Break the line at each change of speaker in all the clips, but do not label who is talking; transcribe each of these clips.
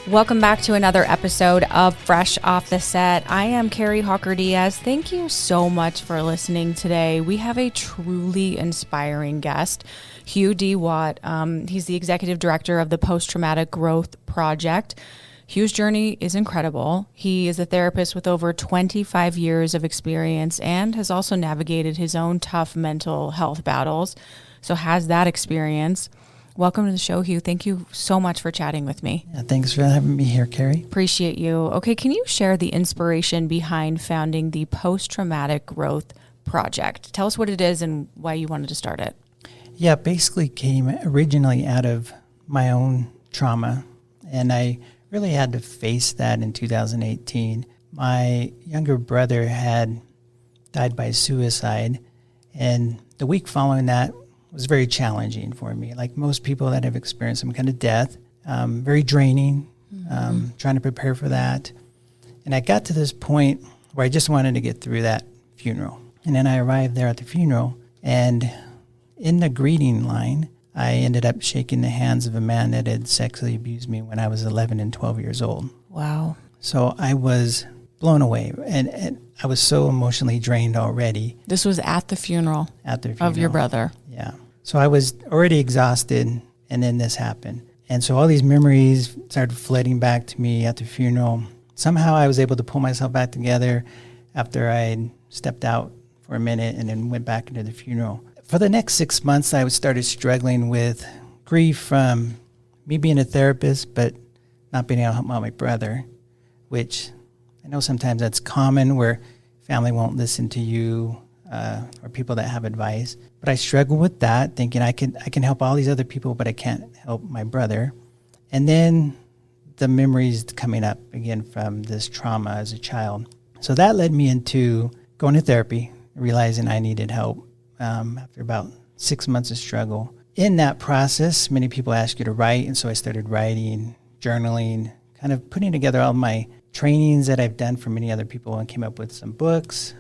Welcome back to another episode of Fresh Off the Set. I am Carrie Hawker-Diaz. Thank you so much for listening today. We have a truly inspiring guest, Hugh D. He's the executive director of the Post-Traumatic Growth Project. Hugh's journey is incredible. He is a therapist with over 25 years of experience and has also navigated his own tough mental health battles, so has that experience. Welcome to the show, Hugh. Thank you so much for chatting with me.
Yeah, thanks for having me here, Carrie.
Appreciate you. Okay, can you share the inspiration behind founding the Post-Traumatic Growth Project? Tell us what it is and why you wanted to start it.
Yeah, basically came originally out of my own trauma, and I really had to face that in 2018. My younger brother had died by suicide, and the week following that was very challenging for me. Like most people that have experienced some kind of death, very draining, trying to prepare for that. And I got to this point where I just wanted to get through that funeral. And then I arrived there at the funeral, and in the greeting line, I ended up shaking the hands of a man that had sexually abused me when I was 11 and 12 years old.
Wow.
So I was blown away, and I was so emotionally drained already.
This was at the funeral of your brother.
Yeah. So I was already exhausted, and then this happened. And so all these memories started flooding back to me at the funeral. Somehow I was able to pull myself back together after I stepped out for a minute and then went back into the funeral. For the next 6 months, I started struggling with grief from me being a therapist, but not being able to help out my brother, which I know sometimes that's common where family won't listen to you or people that have advice. But I struggled with that, thinking I can help all these other people, but I can't help my brother. And then the memories coming up again from this trauma as a child. So that led me into going to therapy, realizing I needed help after about 6 months of struggle. In that process, many people ask you to write, and so I started writing, journaling, kind of putting together all my trainings that I've done for many other people, and came up with some books.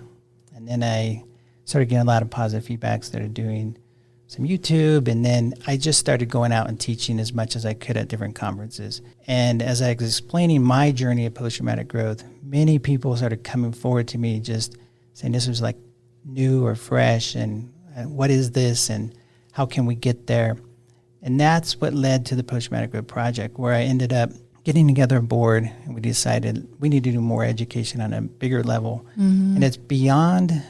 And then I started getting a lot of positive feedback, started doing some YouTube, and then I just started going out and teaching as much as I could at different conferences. And as I was explaining my journey of post-traumatic growth, many people started coming forward to me just saying this was like new or fresh, and what is this, and how can we get there? And that's what led to the Post-Traumatic Growth Project, where I ended up getting together a board, and we decided we need to do more education on a bigger level. And it's beyond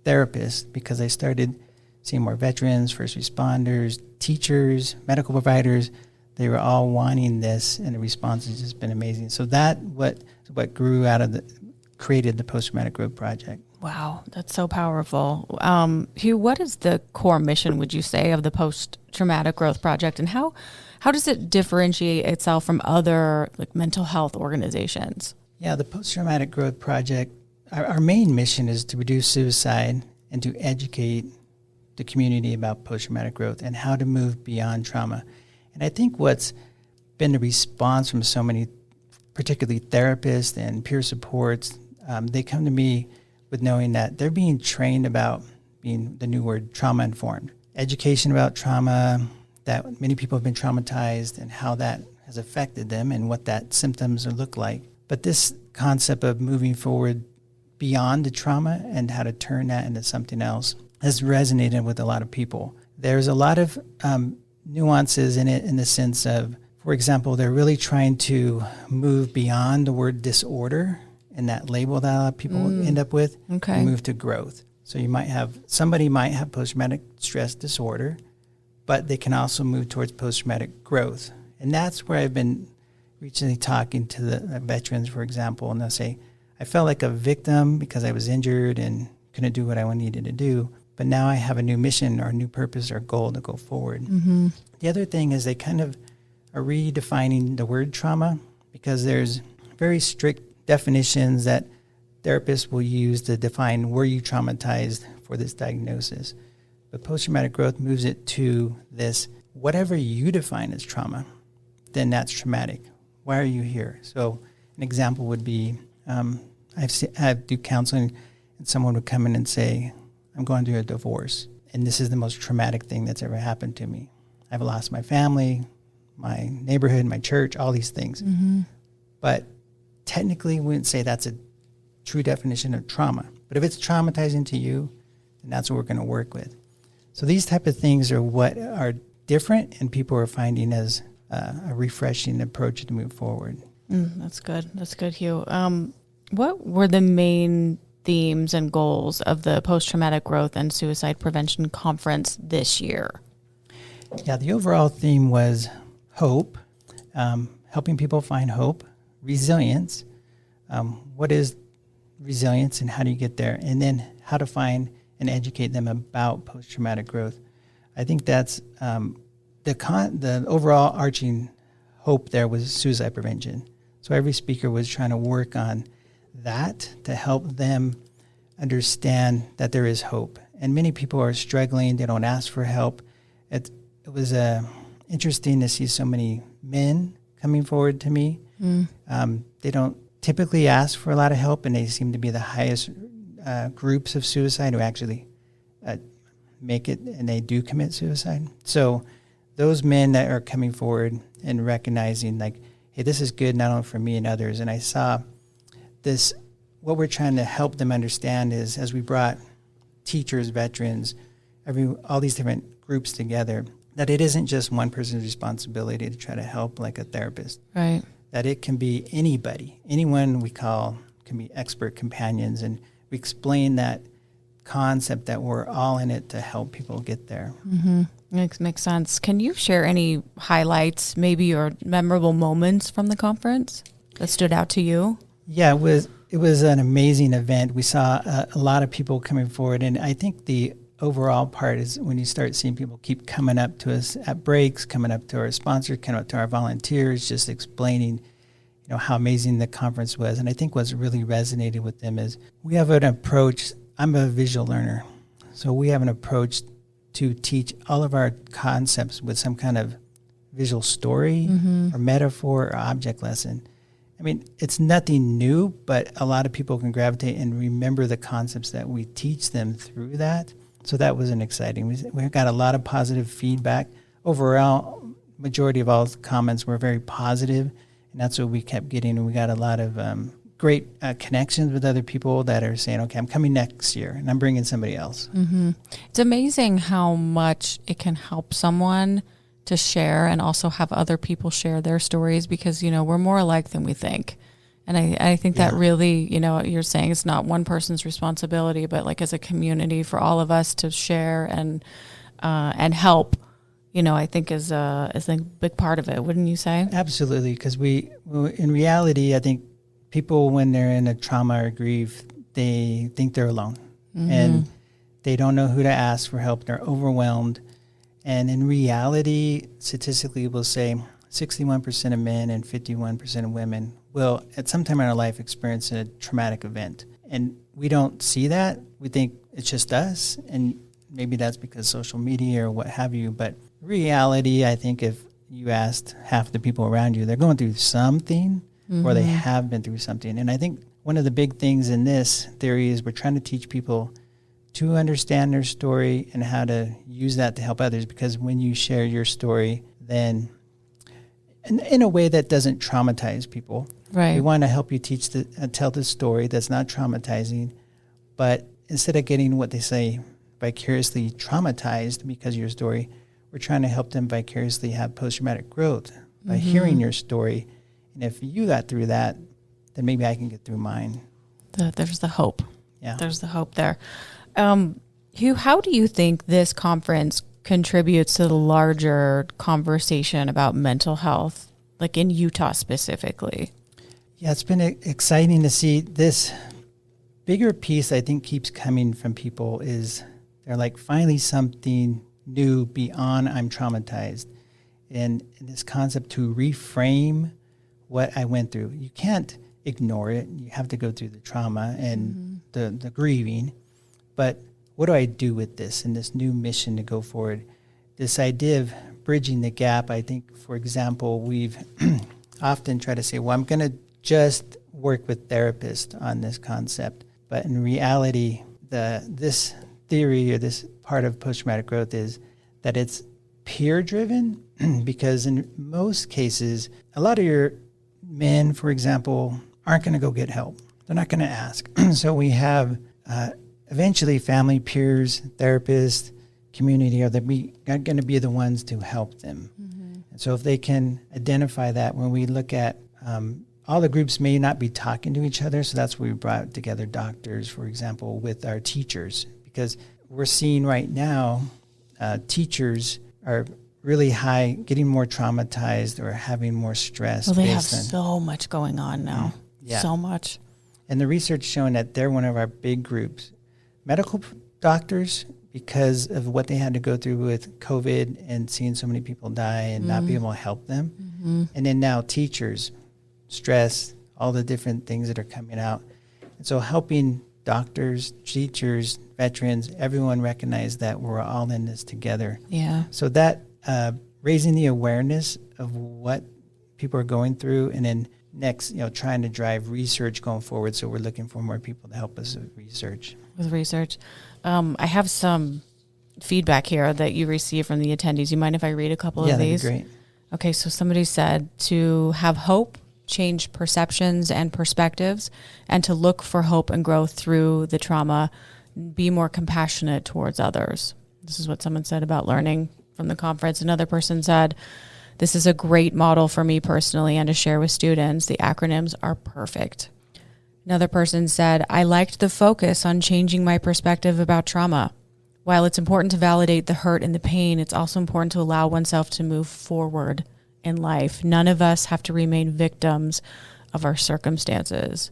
therapists, because I started seeing more veterans, first responders, teachers, medical providers. They were all wanting this, and the response has just been amazing. So that what grew out of created the Post-Traumatic Growth Project.
Wow, that's so powerful. Hugh, what is the core mission, would you say, of the Post-Traumatic Growth Project, and how does it differentiate itself from other mental health organizations? Yeah,
the Post-Traumatic Growth Project, our main mission is to reduce suicide and to educate the community about post-traumatic growth and how to move beyond trauma. And I think what's been the response from so many, particularly therapists and peer supports, they come to me with knowing that they're being trained about being, the new word, trauma-informed. Education about trauma, that many people have been traumatized and how that has affected them and what that symptoms look like. But this concept of moving forward beyond the trauma and how to turn that into something else has resonated with a lot of people. There's a lot of nuances in it, in the sense of, for example, they're really trying to move beyond the word disorder and that label that a lot of people end up with, and move to growth. So somebody might have post-traumatic stress disorder, but they can also move towards post-traumatic growth. And that's where I've been recently talking to the veterans, for example, and they'll say, I felt like a victim because I was injured and couldn't do what I needed to do, but now I have a new mission or a new purpose or goal to go forward. The other thing is they kind of are redefining the word trauma, because there's very strict definitions that therapists will use to define, were you traumatized for this diagnosis? But post-traumatic growth moves it to this, whatever you define as trauma, then that's traumatic. Why are you here? So an example would be, I do counseling, and someone would come in and say, I'm going through a divorce, and this is the most traumatic thing that's ever happened to me. I've lost my family, my neighborhood, my church, all these things. but technically we wouldn't say that's a true definition of trauma. But if it's traumatizing to you, then that's what we're going to work with. So these type of things are what are different, and people are finding as a refreshing approach to move forward.
That's good. That's good, Hugh. What were the main themes and goals of the Post-Traumatic Growth and Suicide Prevention Conference this year?
Yeah, the overall theme was hope, helping people find hope, resilience. What is resilience and how do you get there? And then how to find and educate them about post-traumatic growth. I think that's the overall arching hope there was suicide prevention. So every speaker was trying to work on that to help them understand that there is hope. And many people are struggling. They don't ask for help. It was interesting to see so many men coming forward to me. They don't typically ask for a lot of help, and they seem to be the highest groups of suicide who actually make it, and they do commit suicide. So those men that are coming forward and recognizing, like, hey, this is good not only for me and others. And I saw this, what we're trying to help them understand is, as we brought teachers, veterans, all these different groups together, that it isn't just one person's responsibility to try to help like a therapist.
Right.
That it can be anybody. Anyone we call can be expert companions. And we explain that concept that we're all in it to help people get there.
Makes sense. Can you share any highlights, maybe, or memorable moments from the conference that stood out to you?
Yeah, it was an amazing event. We saw a lot of people coming forward, and I think the overall part is when you start seeing people keep coming up to us at breaks, coming up to our sponsors, coming up to our volunteers, just explaining, how amazing the conference was. And I think what's really resonated with them is we have an approach. I'm a visual learner, so we have an approach to teach all of our concepts with some kind of visual story or metaphor or object lesson. I mean, it's nothing new, but a lot of people can gravitate and remember the concepts that we teach them through that. So that was an exciting. We got a lot of positive feedback. Overall, majority of all the comments were very positive, and that's what we kept getting. And we got a lot of great connections with other people that are saying, okay, I'm coming next year, and I'm bringing somebody else.
It's amazing how much it can help someone to share and also have other people share their stories, because, we're more alike than we think. And I think that really, you're saying it's not one person's responsibility, but like as a community for all of us to share and help, I think is a big part of it. Wouldn't you say?
Absolutely. Because in reality, I think people, when they're in a trauma or grief, they think they're alone and they don't know who to ask for help. They're overwhelmed. And in reality, statistically, we'll say 61% of men and 51% of women will, at some time in our life, experience a traumatic event. And we don't see that. We think it's just us. And maybe that's because social media or what have you. But reality, I think if you asked half the people around you, they're going through something or they have been through something. And I think one of the big things in this theory is we're trying to teach people to understand their story and how to use that to help others. Because when you share your story, then in a way that doesn't traumatize people.
Right.
We want to help you tell the story that's not traumatizing, but instead of getting what they say vicariously traumatized because of your story, we're trying to help them vicariously have post-traumatic growth by hearing your story. And if you got through that, then maybe I can get through mine.
There's the hope.
Yeah.
There's the hope there. Hugh, how do you think this conference contributes to the larger conversation about mental health, like in Utah specifically?
Yeah, it's been exciting to see this bigger piece. I think keeps coming from people is they're like, finally something new beyond I'm traumatized. And this concept to reframe what I went through. You can't ignore it. You have to go through the trauma and the grieving. But what do I do with this and this new mission to go forward? This idea of bridging the gap, I think, for example, we've often tried to say, well, I'm going to just work with therapists on this concept. But in reality, this theory or this part of post-traumatic growth is that it's peer-driven because in most cases, a lot of your men, for example, aren't going to go get help. They're not going to ask. So we have eventually family, peers, therapists, community are going to be the ones to help them. Mm-hmm. And so if they can identify that, when we look at all the groups may not be talking to each other, so that's why we brought together doctors, for example, with our teachers, because we're seeing right now teachers are really high, getting more traumatized or having more stress.
Well, they have so much going on now.
Yeah.
So much.
And the research showing that they're one of our big groups. Medical doctors, because of what they had to go through with COVID and seeing so many people die and not being able to help them. Mm-hmm. And then now teachers, stress, all the different things that are coming out. And so helping doctors, teachers, veterans, everyone recognize that we're all in this together.
Yeah.
So that raising the awareness of what people are going through, and then next, trying to drive research going forward. So we're looking for more people to help us with research.
I have some feedback here that you received from the attendees. You mind if I read a couple of these?
Yeah, that'd be great.
Okay, so somebody said to have hope, change perceptions and perspectives, and to look for hope and growth through the trauma, be more compassionate towards others. This is what someone said about learning from the conference. Another person said, this is a great model for me personally and to share with students. The acronyms are perfect. Another person said, I liked the focus on changing my perspective about trauma. While it's important to validate the hurt and the pain, it's also important to allow oneself to move forward in life. None of us have to remain victims of our circumstances.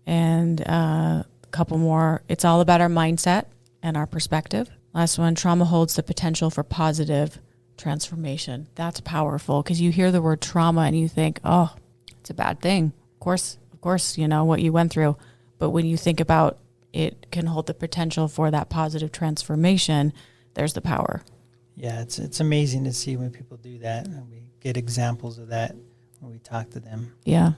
And a couple more. It's all about our mindset and our perspective. Last one, trauma holds the potential for positive transformation. That's powerful because you hear the word trauma and you think, oh, it's a bad thing. Of course, what you went through. But when you think about it can hold the potential for that positive transformation, there's the power.
Yeah, it's amazing to see when people do that. And we get examples of that when we talk to them.
Yeah,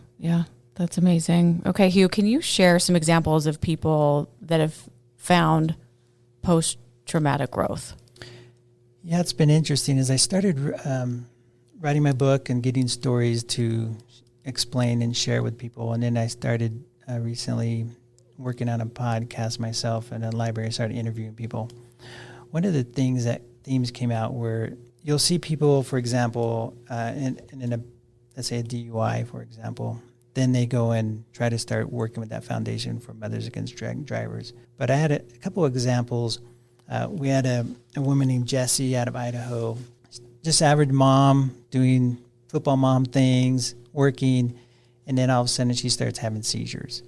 that's amazing. Okay, Hugh, can you share some examples of people that have found post-traumatic growth?
Yeah, it's been interesting. As I started writing my book and getting stories to explain and share with people, and then I started recently working on a podcast myself in a library. I started interviewing people. One of the themes came out where you'll see people, for example, in a, let's say a DUI, for example, then they go and try to start working with that foundation for Mothers Against Drunk Drivers. But I had a couple of examples. We had a woman named Jessie out of Idaho, just average mom, doing football mom things, working, and then all of a sudden she starts having seizures.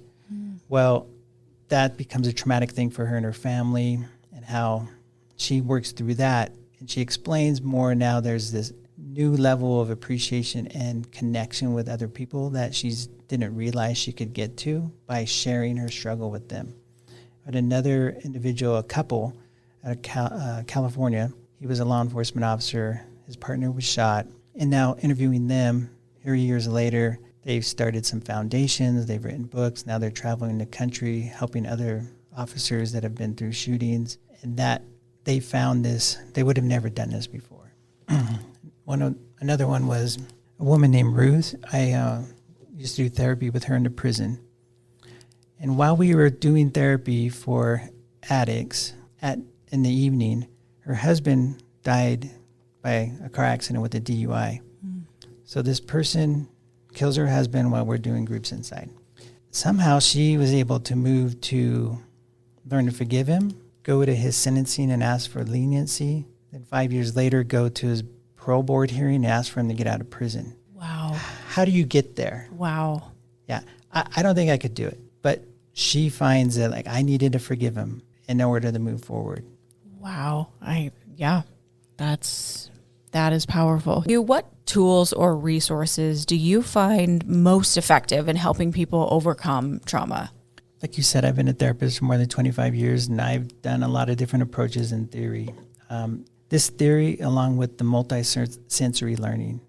Well, that becomes a traumatic thing for her and her family, and how she works through that. And she explains more now. There's this new level of appreciation and connection with other people that she didn't realize she could get to by sharing her struggle with them. But another individual, a couple out of California, he was a law enforcement officer. His partner was shot. And now interviewing them, here years later, they've started some foundations, they've written books, now they're traveling the country, helping other officers that have been through shootings, and that they found this, they would have never done this before. Another one was a woman named Ruth. I used to do therapy with her in the prison. And while we were doing therapy for addicts in the evening, her husband died by a car accident with a DUI. So this person kills her husband while we're doing groups inside. Somehow she was able to move to learn to forgive him, go to his sentencing and ask for leniency, then 5 years later go to his parole board hearing and ask for him to get out of prison.
Wow.
How do you get there?
Wow.
Yeah, I don't think I could do it. But she finds that I needed to forgive him in order to move forward.
Wow. That is powerful. What tools or resources do you find most effective in helping people overcome trauma?
Like you said, I've been a therapist for more than 25 years, and I've done a lot of different approaches in theory. This theory, along with the multi-sensory learning,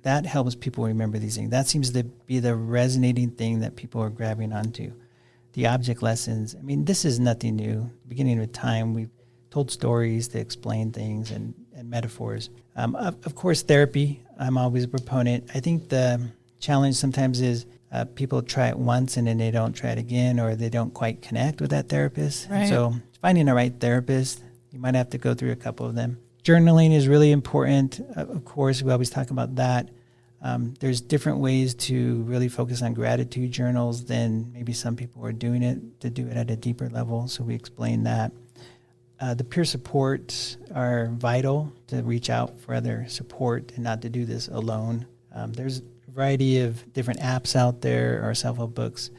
that helps people remember these things. That seems to be the resonating thing that people are grabbing onto. The object lessons, this is nothing new. Beginning of time, we've told stories to explain things and metaphors. Of course, therapy, I'm always a proponent. I think the challenge sometimes is people try it once and then they don't try it again, or they don't quite connect with that therapist.
Right.
So finding the right therapist, you might have to go through a couple of them. Journaling is really important. Of course, we always talk about that. There's different ways to really focus on gratitude journals than maybe some people are doing it, to do it at a deeper level. So we explain that. The peer supports are vital, to reach out for other support and not to do this alone. There's a variety of different apps out there or self-help books.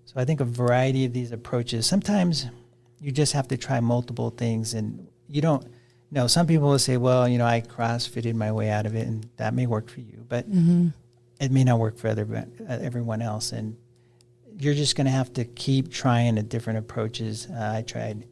So I think a variety of these approaches. Sometimes you just have to try multiple things, and you don't know. Some people will say, well, I CrossFitted my way out of it, and that may work for you, but it may not work for everyone else. And you're just going to have to keep trying at different approaches. I tried,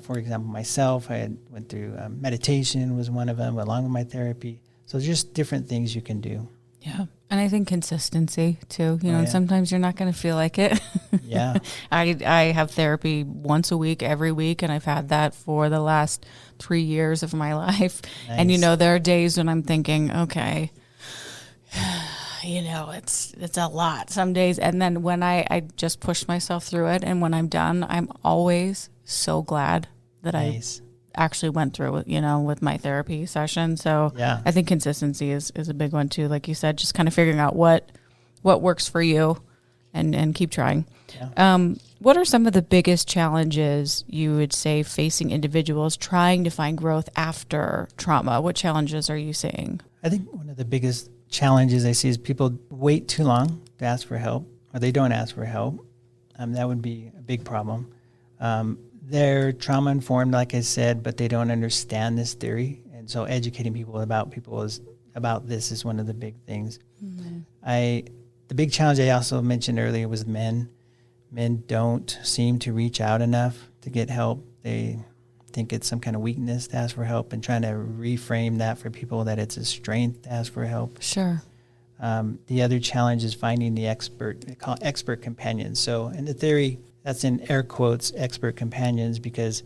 for example, myself, I went through meditation was one of them, along with my therapy. So just different things you can do.
Yeah. And I think consistency too, sometimes you're not going to feel like it.
Yeah.
I have therapy once a week, every week. And I've had that for the last 3 years of my life. Nice. And, there are days when I'm thinking, okay, it's a lot some days. And then when I just push myself through it, and when I'm done, I'm always so glad that
nice.
I actually went through it, with my therapy session. So yeah. I think consistency is a big one too. Like you said, just kind of figuring out what works for you and keep trying. Yeah. What are some of the biggest challenges you would say facing individuals trying to find growth after trauma? What challenges are you seeing? I
think one of the biggest challenges I see is people wait too long to ask for help, or they don't ask for help. That would be a big problem. They're trauma informed, like I said, but they don't understand this theory. And so educating people about this is one of the big things. Mm-hmm. The big challenge I also mentioned earlier was men. Men don't seem to reach out enough to get help. They think it's some kind of weakness to ask for help, and trying to reframe that for people that it's a strength to ask for help.
Sure.
The other challenge is finding the expert, they call it expert companions. So in the theory, that's in air quotes, expert companions, because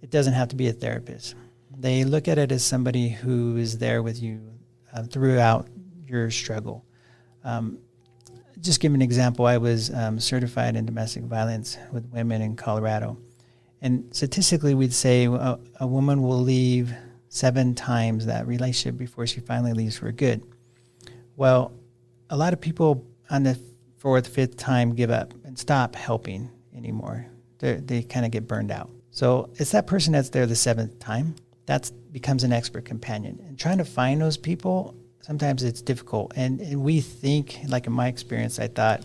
it doesn't have to be a therapist. They look at it as somebody who is there with you throughout your struggle. Just give an example. I was certified in domestic violence with women in Colorado. And statistically, we'd say a woman will leave 7 times that relationship before she finally leaves for good. Well, a lot of people on the 4th, 5th time give up and stop helping anymore. They kind of get burned out. So it's that person that's there the 7th time that becomes an expert companion. And trying to find those people, sometimes it's difficult. And we think, like in my experience, I thought,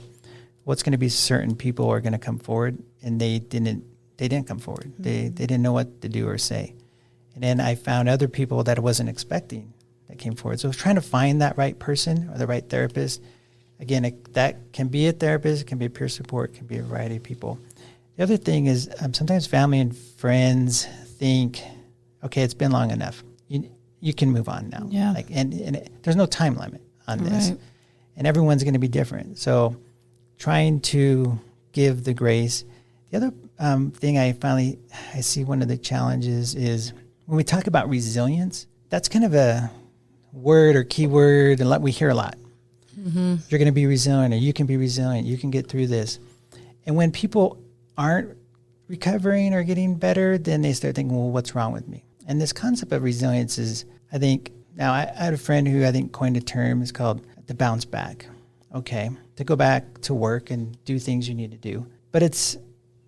what's going to be certain people are going to come forward, and they didn't come forward. Mm-hmm. They didn't know what to do or say. And then I found other people that I wasn't expecting that came forward. So I was trying to find that right person or the right therapist. Again, that can be a therapist, it can be a peer support, it can be a variety of people. The other thing is sometimes family and friends think, okay, it's been long enough. You can move on now.
Yeah.
And there's no time limit on this.
Right.
And everyone's going to be different. So trying to give the grace. The other thing I see one of the challenges is when we talk about resilience, that's kind of a word or keyword and we hear a lot. Mm-hmm. You're going to be resilient, or you can be resilient. You can get through this. And when people aren't recovering or getting better, then they start thinking, well, what's wrong with me? And this concept of resilience is, I think, now I had a friend who I think coined a term. It's called the bounce back. Okay, to go back to work and do things you need to do. But it's,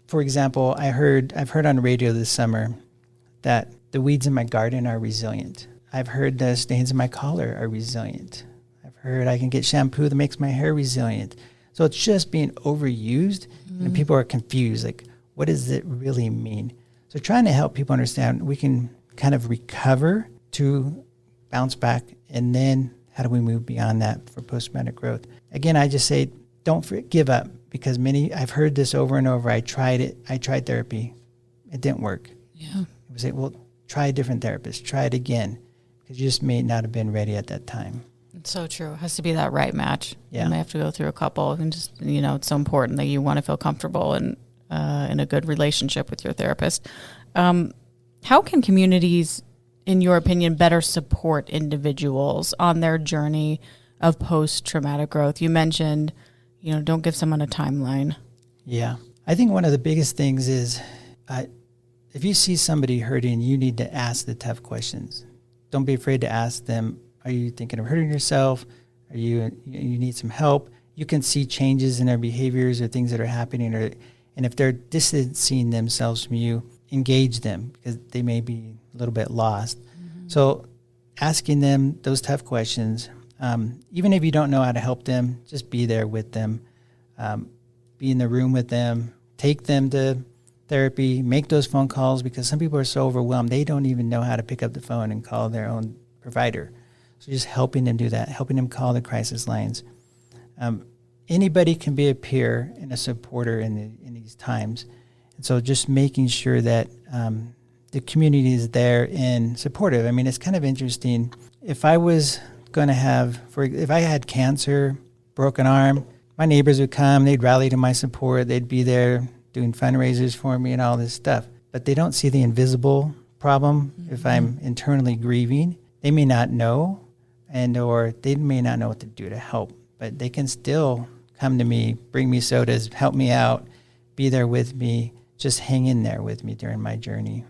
for example, I've heard on the radio this summer that the weeds in my garden are resilient. I've heard the stains in my collar are resilient. Heard I can get shampoo that makes my hair resilient. So it's just being overused, and people are confused. Like, what does it really mean? So trying to help people understand we can kind of recover to bounce back, and then how do we move beyond that for post-traumatic growth? Again, I just say don't give up, because I've heard this over and over. I tried it. I tried therapy. It didn't work.
Yeah.
We say, well, try a different therapist. Try it again, because you just may not have been ready at that time.
It's so true. It has to be that right match.
Yeah.
You may have to go through a couple, and just, it's so important that you want to feel comfortable and in a good relationship with your therapist. How can communities, in your opinion, better support individuals on their journey of post-traumatic growth. You mentioned, don't give someone a timeline.
Yeah. I think one of the biggest things is if you see somebody hurting, you need to ask the tough questions. Don't be afraid to ask them, are you thinking of hurting yourself? Are you need some help? You can see changes in their behaviors or things that are happening, and if they're distancing themselves from you, engage them because they may be a little bit lost. Mm-hmm. So asking them those tough questions, even if you don't know how to help them, just be there with them, be in the room with them, take them to therapy, make those phone calls, because some people are so overwhelmed, they don't even know how to pick up the phone and call their own provider. So just helping them do that, helping them call the crisis lines. Anybody can be a peer and a supporter in these times. And so just making sure that the community is there and supportive. I mean, it's kind of interesting. If I was going to if I had cancer, broken arm, my neighbors would come, they'd rally to my support, they'd be there doing fundraisers for me and all this stuff. But they don't see the invisible problem. Mm-hmm. If I'm internally grieving, they may not know, or they may not know what to do to help. But they can still come to me, bring me sodas, help me out, be there with me, just hang in there with me during my journey.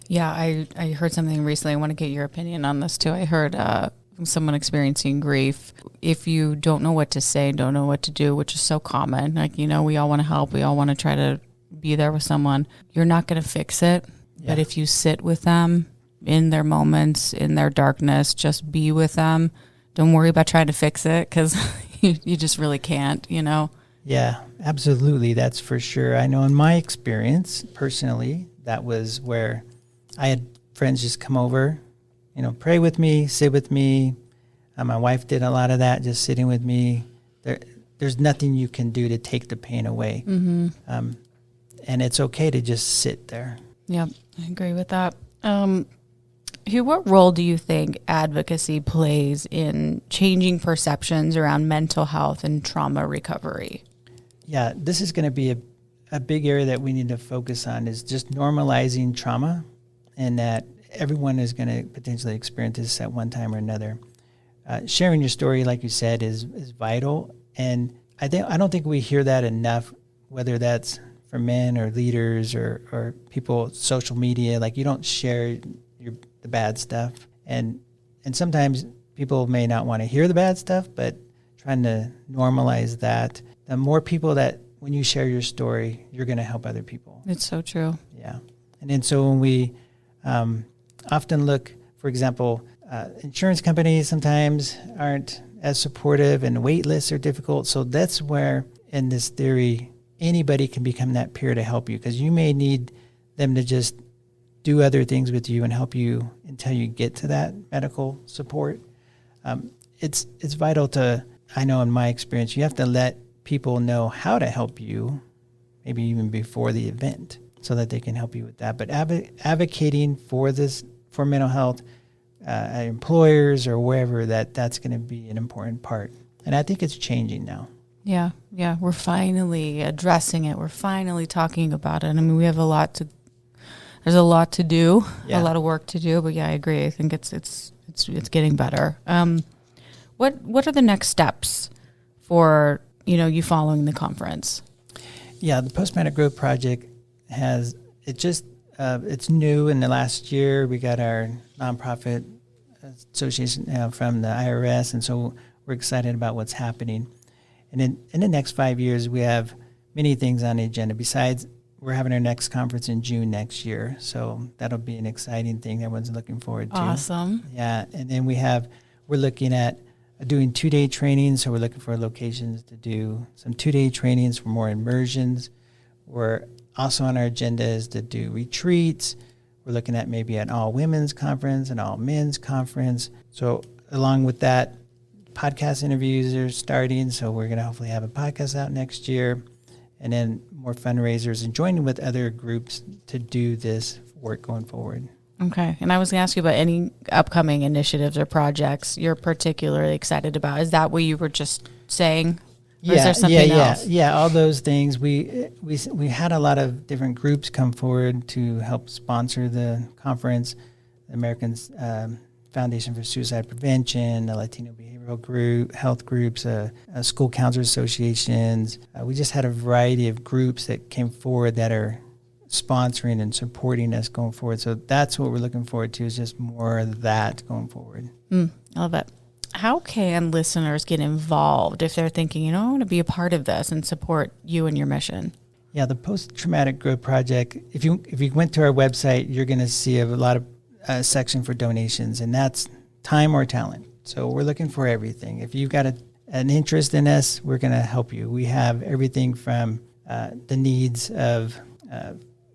Yeah, I heard something recently. I want to get your opinion on this too. I heard from someone experiencing grief, if you don't know what to say, don't know what to do, which is so common, like, we all want to help, we all want to try to be there with someone, you're not going to fix it. Yeah. But if you sit with them in their moments, in their darkness, just be with them. Don't worry about trying to fix it, because you just really can't,
Yeah, absolutely. That's for sure. I know in my experience, personally, that was where I had friends just come over, pray with me, sit with me. My wife did a lot of that, just sitting with me. There's nothing you can do to take the pain away. Mm-hmm. And it's okay to just sit there.
Yeah, I agree with that. Hugh, what role do you think advocacy plays in changing perceptions around mental health and trauma recovery?
Yeah, this is going to be a big area that we need to focus on, is just normalizing trauma, and that everyone is going to potentially experience this at one time or another. Sharing your story, like you said, is vital. And I don't think we hear that enough, whether that's for men or leaders or people, social media. Like, you don't share the bad stuff. And sometimes people may not want to hear the bad stuff, but trying to normalize that. The more people that, when you share your story, you're going to help other people.
It's so true.
Yeah. And then so when we often look, for example, insurance companies sometimes aren't as supportive, and wait lists are difficult. So that's where, in this theory, anybody can become that peer to help you, because you may need them to just do other things with you and help you until you get to that medical support. It's vital to, I know in my experience, you have to let people know how to help you, maybe even before the event, so that they can help you with that. But advocating for mental health, employers or wherever, that's going to be an important part. And I think it's changing now.
Yeah. We're finally addressing it. We're finally talking about it. I mean, we have there's a lot to do, a lot of work to do, but yeah, I agree. I think it's getting better. What are the next steps for, you following the conference?
Yeah, the Post-Traumatic Growth Project it's new in the last year. We got our nonprofit association from the IRS, and so we're excited about what's happening. And in the next 5 years, we have many things on the agenda. Besides, we're having our next conference in June next year, so that'll be an exciting thing everyone's looking forward to.
Awesome.
Yeah, and then we're looking at doing 2-day trainings, so we're looking for locations to do some 2-day trainings for more immersions. We're also on our agenda is to do retreats. We're looking at maybe an all-women's conference, an all-men's conference. So along with that, podcast interviews are starting, so we're going to hopefully have a podcast out next year, and then more fundraisers and joining with other groups to do this work going forward.
Okay. And I was going to ask you about any upcoming initiatives or projects you're particularly excited about. Is that what you were just saying? Or is there something else?
Yeah, all those things. We had a lot of different groups come forward to help sponsor the conference. The American Foundation for Suicide Prevention, the Latino Behavioral behavioral health groups, school counselor associations. We just had a variety of groups that came forward that are sponsoring and supporting us going forward. So that's what we're looking forward to, is just more of that going forward.
I love it. How can listeners get involved if they're thinking, I want to be a part of this and support you and your mission?
Yeah, the Post-Traumatic Growth Project, if you went to our website, you're going to see a lot of section for donations, and that's time or talent. So we're looking for everything. If you've got an interest in us, we're going to help you. We have everything from the needs of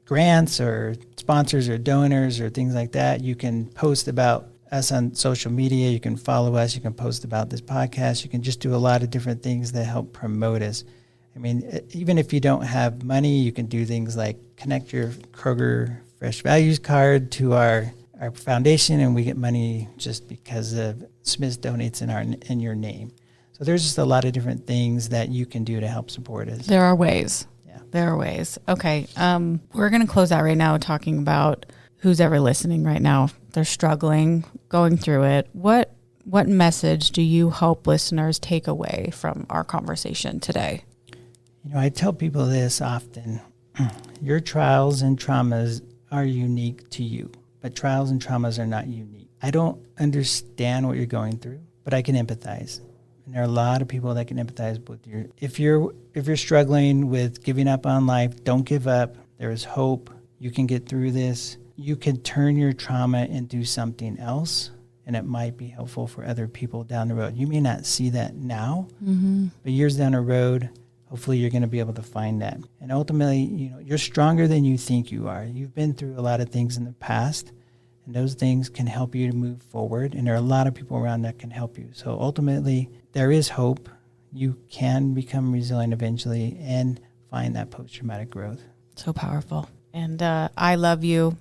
grants or sponsors or donors or things like that. You can post about us on social media. You can follow us. You can post about this podcast. You can just do a lot of different things that help promote us. I mean, even if you don't have money, you can do things like connect your Kroger Fresh Values card to our foundation, and we get money just because of Smith donates in your name. So there's just a lot of different things that you can do to help support us.
There are ways. There are ways. Okay. We're going to close out right now talking about who's ever listening right now. They're struggling, going through it. What message do you hope listeners take away from our conversation today?
I tell people this often. Your trials and traumas are unique to you, but trials and traumas are not unique. I don't understand what you're going through, but I can empathize. And there are a lot of people that can empathize with you. If you're struggling with giving up on life, don't give up. There is hope. You can get through this. You can turn your trauma into something else, and it might be helpful for other people down the road. You may not see that now, but years down the road, hopefully you're going to be able to find that. And ultimately, you're stronger than you think you are. You've been through a lot of things in the past, and those things can help you to move forward. And there are a lot of people around that can help you. So ultimately, there is hope. You can become resilient eventually and find that post-traumatic growth.
So powerful. And I love you.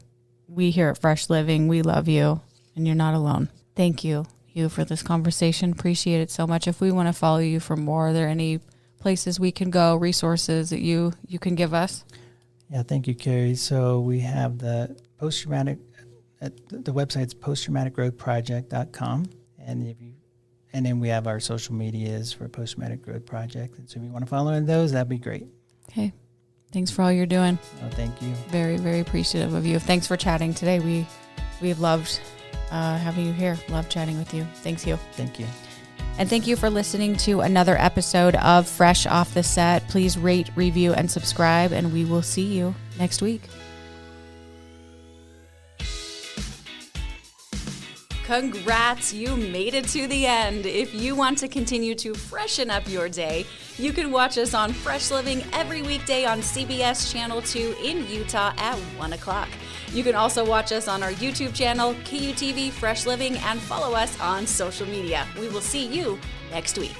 We here at Fresh Living, we love you, and you're not alone. Thank you, Hugh, for this conversation. Appreciate it so much. If we want to follow you for more, are there any places we can go, resources that you can give us?
Yeah, thank you, Carrie. So we have the website's posttraumaticgrowthproject.com, and then we have our social medias for Post-Traumatic Growth Project. And so if you want to follow in those, that'd be great.
Okay. Thanks for all you're doing.
Oh, thank you.
Very, very appreciative of you. Thanks for chatting today. We've loved having you here. Love chatting with you. Thanks, Hugh.
Thank you.
And thank you for listening to another episode of Fresh Off the Set. Please rate, review, and subscribe, and we will see you next week. Congrats, you made it to the end. If you want to continue to freshen up your day, you can watch us on Fresh Living every weekday on CBS Channel 2 in Utah at 1 o'clock. You can also watch us on our YouTube channel, KUTV Fresh Living, and follow us on social media. We will see you next week.